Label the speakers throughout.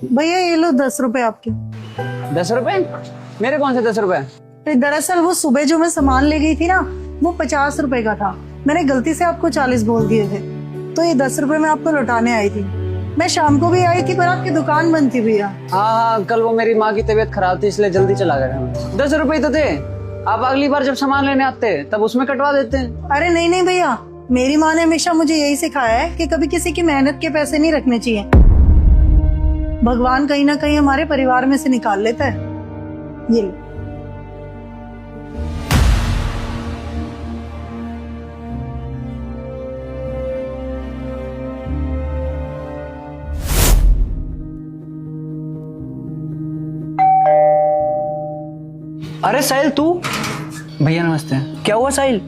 Speaker 1: भैया ये लो 10 रुपए आपके।
Speaker 2: 10 रुपए? मेरे कौन से 10 रुपए?
Speaker 1: दरअसल वो सुबह जो मैं सामान ले गई थी ना, वो 50 रुपए का था। मैंने गलती से आपको 40 बोल दिए थे, तो ये 10 रुपए मैं आपको लौटाने आई थी। मैं शाम को भी आई थी पर आपकी दुकान बंद थी भैया।
Speaker 2: हाँ, कल वो मेरी माँ की तबीयत खराब थी इसलिए जल्दी चला गया मैं। 10 रुपए तो थे, आप अगली बार जब सामान लेने आते तब उसमें कटवा देते हैं।
Speaker 1: अरे नहीं नहीं भैया, मेरी माँ ने हमेशा मुझे यही सिखाया है कि कभी किसी की मेहनत के पैसे नहीं रखने चाहिए। भगवान कहीं ना कहीं हमारे परिवार में से निकाल लेता है। ये लो।
Speaker 3: अरे साहिल तू।
Speaker 2: भैया नमस्ते।
Speaker 3: क्या हुआ साहिल,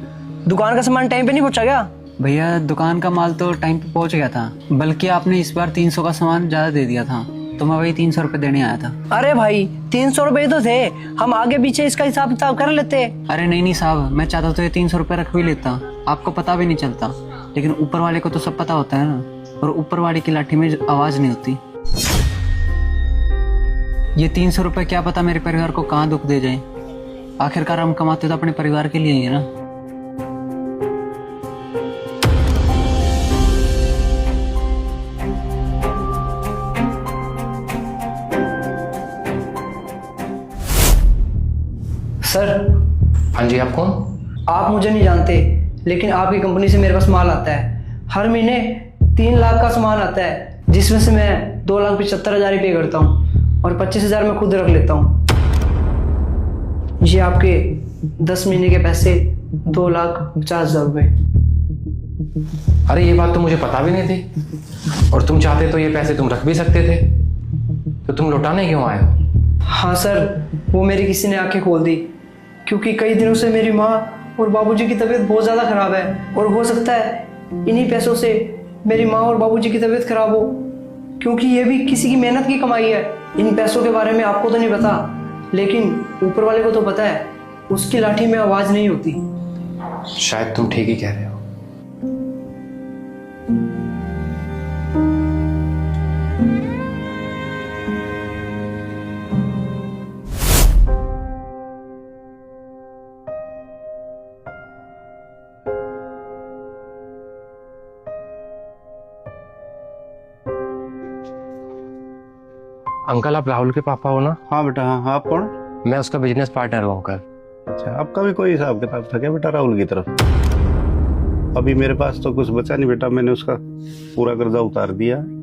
Speaker 3: दुकान का सामान टाइम पे नहीं पहुंचा क्या?
Speaker 2: भैया दुकान का माल तो टाइम पे पहुंच गया था, बल्कि आपने इस बार 300 का सामान ज्यादा दे दिया था, तो मैं वही 300 रुपए देने आया था।
Speaker 3: अरे भाई 300 रुपए तो थे, हम आगे पीछे इसका हिसाब किताब कर लेते।
Speaker 2: अरे नहीं साहब, मैं चाहता तो ये 300 रुपए रख भी लेता, आपको पता भी नहीं चलता, लेकिन ऊपर वाले को तो सब पता होता है ना, और ऊपर वाले की लाठी में आवाज नहीं होती। ये 300 रुपए क्या पता मेरे परिवार को कहाँ दुख दे जाए। आखिरकार हम कमाते तो अपने परिवार के लिए ही है ना।
Speaker 3: सर।
Speaker 4: हाँ जी, आप कौन?
Speaker 3: आप मुझे नहीं जानते, लेकिन आपकी कंपनी से मेरे पास माल आता है। हर महीने 3 लाख का सामान आता है, जिसमें से मैं 2,75,000 पे करता हूँ और 25,000 मैं खुद रख लेता हूँ। ये आपके 10 महीने के पैसे, 2,50,000 रुपए।
Speaker 4: अरे ये बात तो मुझे पता भी नहीं थी, और तुम चाहते तो ये पैसे तुम रख भी सकते थे, तो तुम लौटाने क्यों आए हो?
Speaker 3: हाँ सर, वो मेरी किसी ने आंखें खोल दी, क्योंकि कई दिनों से मेरी माँ और बाबूजी की तबीयत बहुत ज़्यादा खराब है, और हो सकता है इन्हीं पैसों से मेरी माँ और बाबूजी की तबीयत खराब हो, क्योंकि ये भी किसी की मेहनत की कमाई है। इन पैसों के बारे में आपको तो नहीं पता, लेकिन ऊपर वाले को तो पता है, उसकी लाठी में आवाज़ नहीं होती।
Speaker 4: शायद तुम ठीक ही कह रहे हो। अंकल, आप राहुल के पापा हो ना?
Speaker 5: हाँ बेटा, हाँ। आप कौन?
Speaker 4: मैं उसका बिजनेस पार्टनर हूँ अंकल।
Speaker 5: अच्छा, आपका भी कोई हिसाब किताब था क्या बेटा राहुल की तरफ? अभी मेरे पास तो कुछ बचा नहीं बेटा, मैंने उसका पूरा कर्जा उतार दिया।